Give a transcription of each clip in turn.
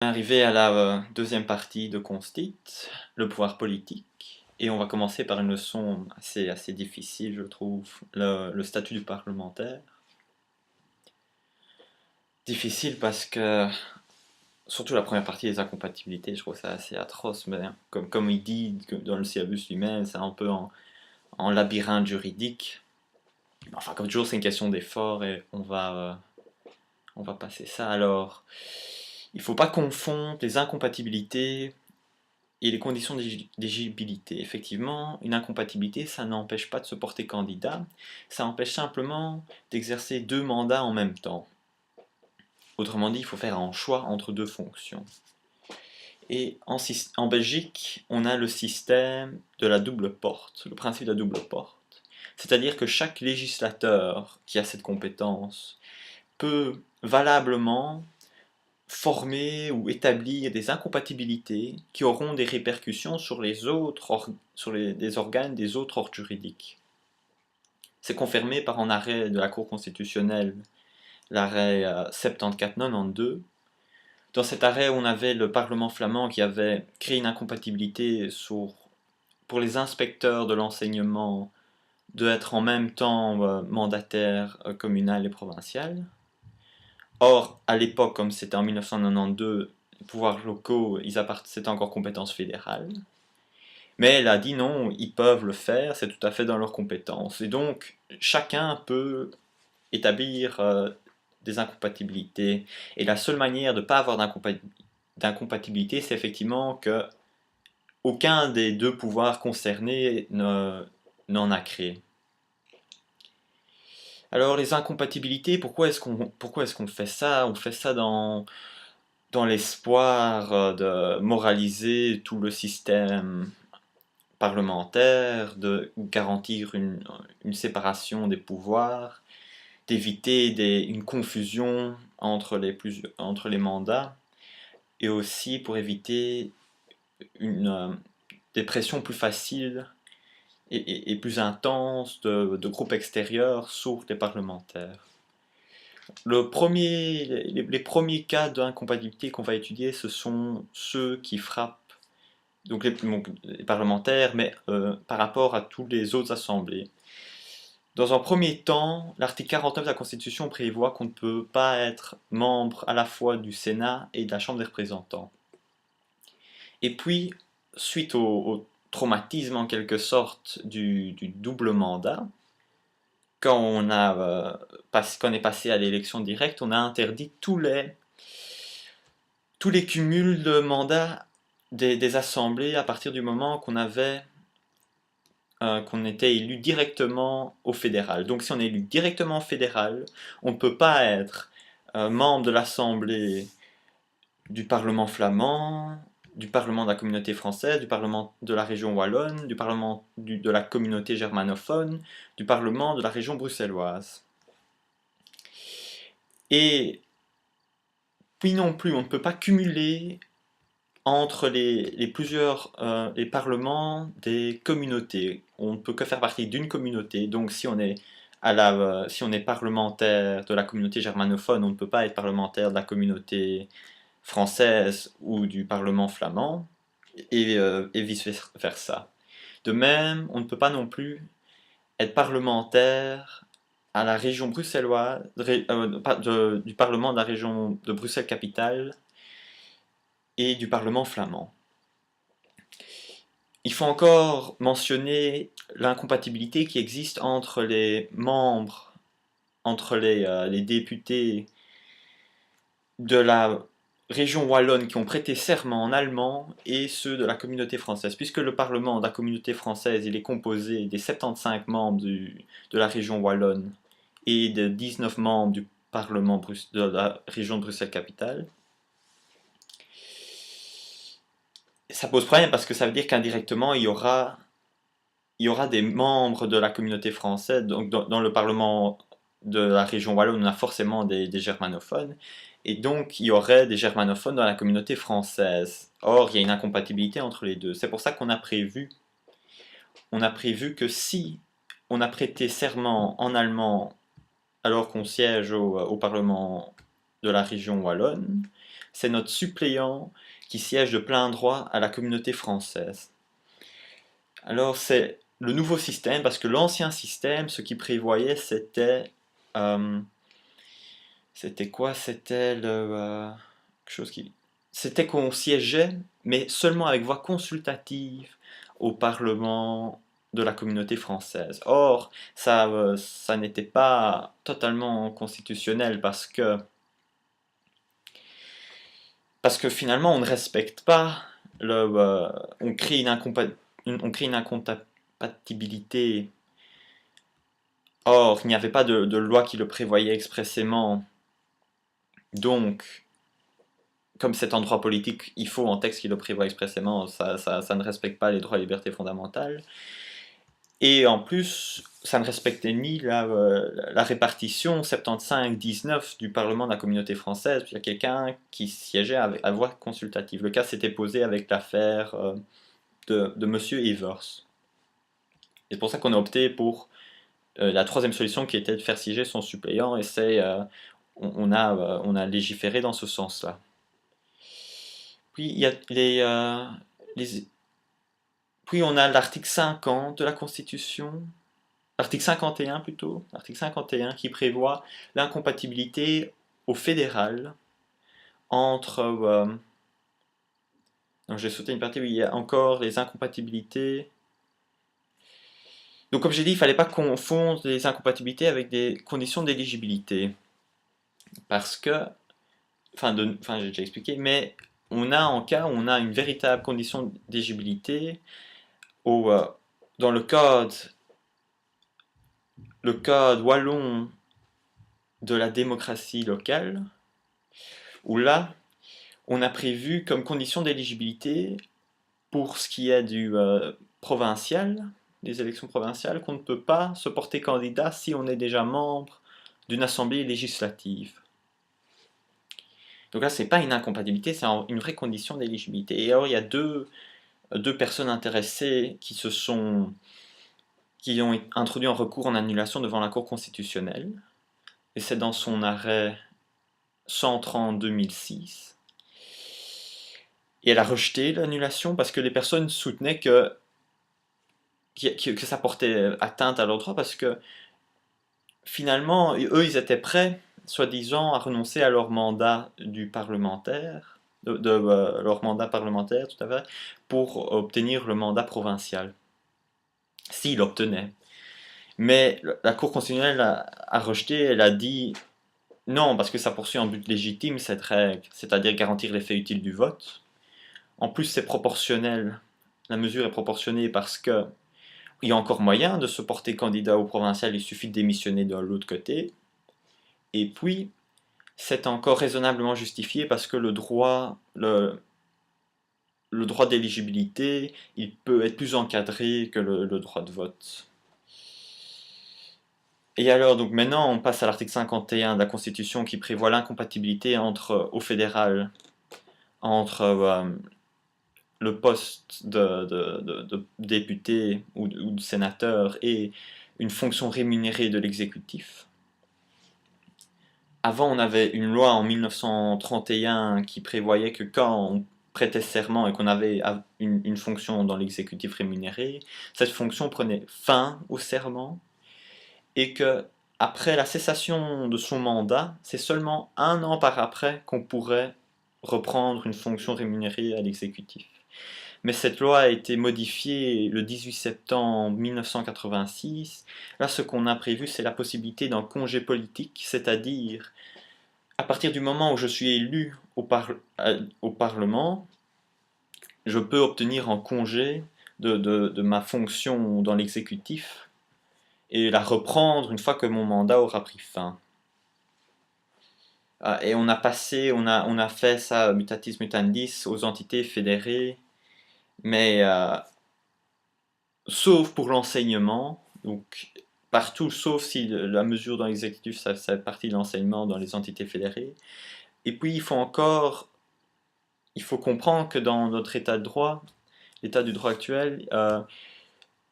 Arrivé à la deuxième partie de Constit, le pouvoir politique, et on va commencer par une leçon assez difficile, je trouve, le statut du parlementaire. Difficile parce que, surtout la première partie des incompatibilités, je trouve ça assez atroce, mais comme il dit dans le syllabus lui-même, c'est un peu en labyrinthe juridique. Enfin, comme toujours, c'est une question d'effort et on va passer ça. Alors, il ne faut pas confondre les incompatibilités et les conditions d'éligibilité. Effectivement, une incompatibilité, ça n'empêche pas de se porter candidat, ça empêche simplement d'exercer deux mandats en même temps. Autrement dit, il faut faire un choix entre deux fonctions. Et en Belgique, on a le système de la double porte, le principe de la double porte. C'est-à-dire que chaque législateur qui a cette compétence peut valablement former ou établir des incompatibilités qui auront des répercussions sur les des organes des autres ordres juridiques. C'est confirmé par un arrêt de la Cour constitutionnelle, l'arrêt 74-92. Dans cet arrêt, on avait le Parlement flamand qui avait créé une incompatibilité pour les inspecteurs de l'enseignement d'être en même temps mandataires communal et provincial. Or, à l'époque, comme c'était en 1992, les pouvoirs locaux, c'était encore compétence fédérale. Mais elle a dit non, ils peuvent le faire, c'est tout à fait dans leurs compétences. Et donc, chacun peut établir des incompatibilités. Et la seule manière de ne pas avoir d'incompatibilité, c'est effectivement que aucun des deux pouvoirs concernés n'en a créé. Alors les incompatibilités, pourquoi est-ce qu'on fait ça? On fait ça dans l'espoir de moraliser tout le système parlementaire, de garantir une séparation des pouvoirs, d'éviter une confusion entre les mandats, et aussi pour éviter des pressions plus faciles et plus intenses de groupes extérieurs sur les parlementaires. Les premiers cas d'incompatibilité qu'on va étudier, ce sont ceux qui frappent donc les parlementaires, mais par rapport à toutes les autres assemblées. Dans un premier temps, l'article 49 de la Constitution prévoit qu'on ne peut pas être membre à la fois du Sénat et de la Chambre des représentants. Et puis, suite au traumatisme en quelque sorte du double mandat, quand qu'on est passé à l'élection directe, on a interdit tous les cumuls de mandats des assemblées à partir du moment qu'on était élu directement au fédéral. Donc si on est élu directement au fédéral, on ne peut pas être membre de l'Assemblée du Parlement flamand, du Parlement de la communauté française, du Parlement de la région wallonne, du Parlement de la communauté germanophone, du Parlement de la région bruxelloise. Et puis non plus, on ne peut pas cumuler entre les parlements des communautés. On ne peut que faire partie d'une communauté. Donc si on est parlementaire de la communauté germanophone, on ne peut pas être parlementaire de la communauté française ou du Parlement flamand, et vice-versa. De même, on ne peut pas non plus être parlementaire à la région bruxelloise, du Parlement de la région de Bruxelles-Capitale et du Parlement flamand. Il faut encore mentionner l'incompatibilité qui existe entre les membres, entre les députés de la région wallonne qui ont prêté serment en allemand et ceux de la communauté française, puisque le Parlement de la communauté française il est composé des 75 membres de la région wallonne et de 19 membres du Parlement de la région de Bruxelles-Capitale. Ça pose problème parce que ça veut dire qu'indirectement il y aura des membres de la communauté française, donc dans le Parlement de la région wallonne, on a forcément des germanophones, et donc il y aurait des germanophones dans la communauté française. Or, il y a une incompatibilité entre les deux. C'est pour ça on a prévu que si on a prêté serment en allemand alors qu'on siège au Parlement de la région wallonne, c'est notre suppléant qui siège de plein droit à la communauté française. Alors c'est le nouveau système, parce que l'ancien système, ce qui prévoyait, euh, c'était quoi? C'était quelque chose qui... C'était qu'on siégeait, mais seulement avec voix consultative au Parlement de la communauté française. Or, ça n'était pas totalement constitutionnel parce que finalement, on ne respecte pas on crée on crée une incompatibilité. Or, il n'y avait pas de loi qui le prévoyait expressément. Donc, comme c'est un droit politique, il faut un texte qui le prévoit expressément. Ça ne respecte pas les droits et libertés fondamentales. Et en plus, ça ne respectait ni la répartition 75-19 du Parlement de la communauté française. Il y a quelqu'un qui siégeait à voix consultative. Le cas s'était posé avec l'affaire de Monsieur Evers. Et c'est pour ça qu'on a opté pour la troisième solution qui était de faire siéger son suppléant, et on a légiféré dans ce sens-là. Puis il y a puis on a l'article 50 de la Constitution, l'article 51 plutôt, l'article 51 qui prévoit l'incompatibilité au fédéral entre... donc j'ai sauté une partie où il y a encore les incompatibilités. Donc comme j'ai dit, il ne fallait pas confondre les incompatibilités avec des conditions d'éligibilité. Parce que, j'ai déjà expliqué, mais on a en cas où on a une véritable condition d'éligibilité dans le code wallon de la démocratie locale, où là, on a prévu comme condition d'éligibilité, pour ce qui est du provincial, des élections provinciales, qu'on ne peut pas se porter candidat si on est déjà membre d'une assemblée législative. Donc là, c'est pas une incompatibilité, c'est une vraie condition d'éligibilité. Et alors, il y a deux personnes intéressées qui ont introduit un recours en annulation devant la Cour constitutionnelle. Et c'est dans son arrêt 130-2006. Et elle a rejeté l'annulation parce que les personnes soutenaient que ça portait atteinte à leurs droits, parce que finalement, eux, ils étaient prêts, soi-disant, à renoncer à leur mandat du parlementaire, leur mandat parlementaire, tout à fait, pour obtenir le mandat provincial, s'ils l'obtenaient. Mais la Cour constitutionnelle a rejeté, elle a dit non, parce que ça poursuit un but légitime, cette règle, c'est-à-dire garantir l'effet utile du vote. En plus, c'est proportionnel, la mesure est proportionnée parce que il y a encore moyen de se porter candidat au provincial, il suffit de démissionner de l'autre côté. Et puis, c'est encore raisonnablement justifié parce que le droit d'éligibilité, il peut être plus encadré que le droit de vote. Et alors, donc maintenant, on passe à l'article 51 de la Constitution qui prévoit l'incompatibilité au fédéral entre le poste de député ou de sénateur et une fonction rémunérée de l'exécutif. Avant, on avait une loi en 1931 qui prévoyait que quand on prêtait serment et qu'on avait une fonction dans l'exécutif rémunéré, cette fonction prenait fin au serment, et que après la cessation de son mandat, c'est seulement 1 an par après qu'on pourrait reprendre une fonction rémunérée à l'exécutif. Mais cette loi a été modifiée le 18 septembre 1986. Là, ce qu'on a prévu, c'est la possibilité d'un congé politique, c'est-à-dire, à partir du moment où je suis élu au Parlement, je peux obtenir un congé de ma fonction dans l'exécutif et la reprendre une fois que mon mandat aura pris fin. Et on a fait ça, mutatis mutandis, aux entités fédérées, mais sauf pour l'enseignement, donc partout sauf si la mesure dans l'exécutif, ça fait partie de l'enseignement dans les entités fédérées. Et puis il faut comprendre que dans notre état de droit, l'état du droit actuel,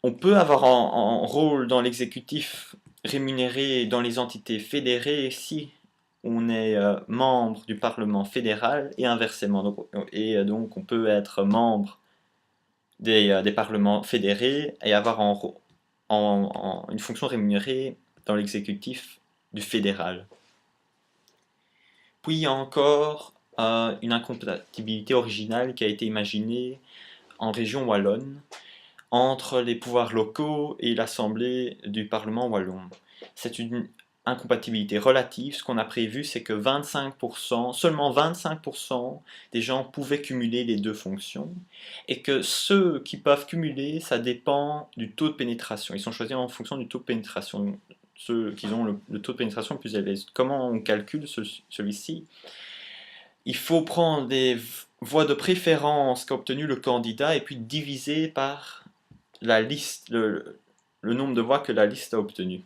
on peut avoir un rôle dans l'exécutif rémunéré dans les entités fédérées si on est membre du Parlement fédéral et inversement. Donc on peut être membre des parlements fédérés et avoir une fonction rémunérée dans l'exécutif du fédéral. Puis il y a encore une incompatibilité originale qui a été imaginée en région wallonne entre les pouvoirs locaux et l'Assemblée du Parlement wallon. C'est une incompatibilité relative. Ce qu'on a prévu, c'est que seulement 25% des gens pouvaient cumuler les deux fonctions, et que ceux qui peuvent cumuler, ça dépend du taux de pénétration. Ils sont choisis en fonction du taux de pénétration. Ceux qui ont le taux de pénétration le plus élevé. Comment on calcule celui-ci? Il faut prendre des voix de préférence qu'a obtenu le candidat et puis diviser par la liste, le nombre de voix que la liste a obtenu.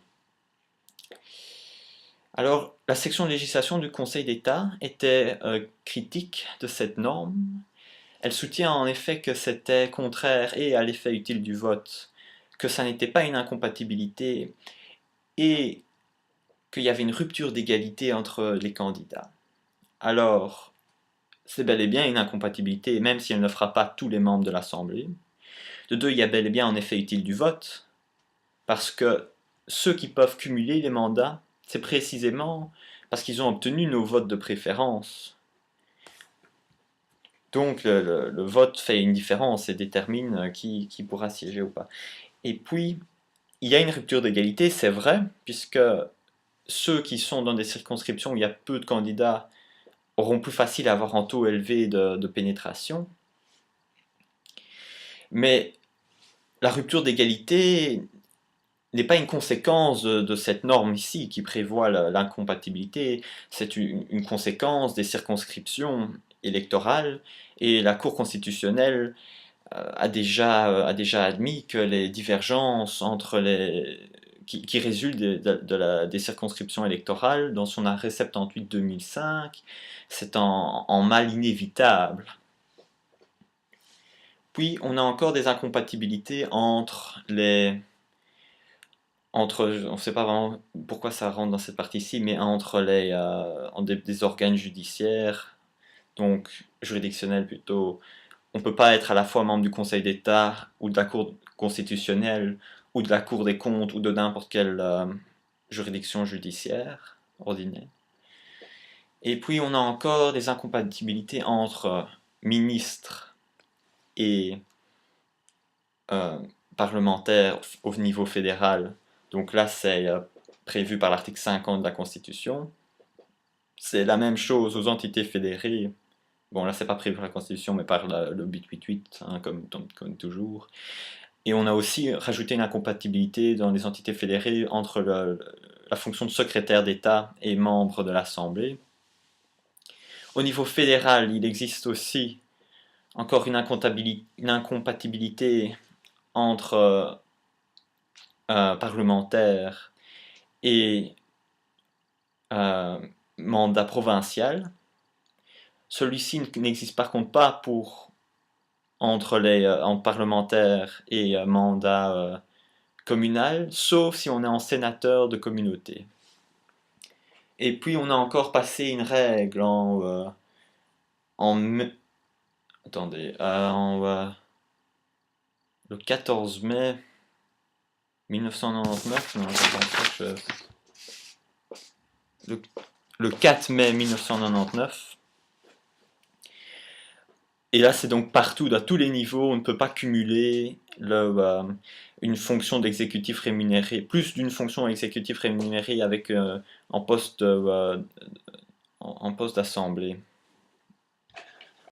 Alors, la section de législation du Conseil d'État était critique de cette norme. Elle soutient en effet que c'était contraire et à l'effet utile du vote, que ça n'était pas une incompatibilité et qu'il y avait une rupture d'égalité entre les candidats. Alors, c'est bel et bien une incompatibilité, même si elle ne fera pas tous les membres de l'Assemblée. De deux, il y a bel et bien un effet utile du vote, parce que ceux qui peuvent cumuler les mandats, c'est précisément parce qu'ils ont obtenu nos votes de préférence. Donc le vote fait une différence et détermine qui pourra siéger ou pas. Et puis, il y a une rupture d'égalité, c'est vrai, puisque ceux qui sont dans des circonscriptions où il y a peu de candidats auront plus facile à avoir un taux élevé de pénétration. Mais la rupture d'égalité n'est pas une conséquence de cette norme ici qui prévoit l'incompatibilité, c'est une conséquence des circonscriptions électorales, et la Cour constitutionnelle a déjà admis que les divergences qui résultent des circonscriptions électorales dans son arrêt 78-2005, c'est en mal inévitable. Puis on a encore des incompatibilités entre on ne sait pas vraiment pourquoi ça rentre dans cette partie-ci, mais entre des organes judiciaires, donc juridictionnels plutôt. On ne peut pas être à la fois membre du Conseil d'État ou de la Cour constitutionnelle ou de la Cour des comptes ou de n'importe quelle juridiction judiciaire ordinaire. Et puis on a encore des incompatibilités entre ministres et parlementaires au niveau fédéral. Donc là, c'est prévu par l'article 50 de la Constitution. C'est la même chose aux entités fédérées. Bon, là, c'est pas prévu par la Constitution, mais par le 888, hein, comme toujours. Et on a aussi rajouté une incompatibilité dans les entités fédérées entre la fonction de secrétaire d'État et membre de l'Assemblée. Au niveau fédéral, il existe aussi encore une incompatibilité entre parlementaires et mandat provincial. Celui-ci n'existe par contre pas entre parlementaires et mandat communal, sauf si on est en sénateur de communauté. Et puis on a encore passé une règle le 14 mai 1999, non, je pense pas que le 4 mai 1999. Et là, c'est donc partout, à tous les niveaux, on ne peut pas cumuler une fonction d'exécutif rémunéré, plus d'une fonction exécutive rémunérée avec en poste d'assemblée.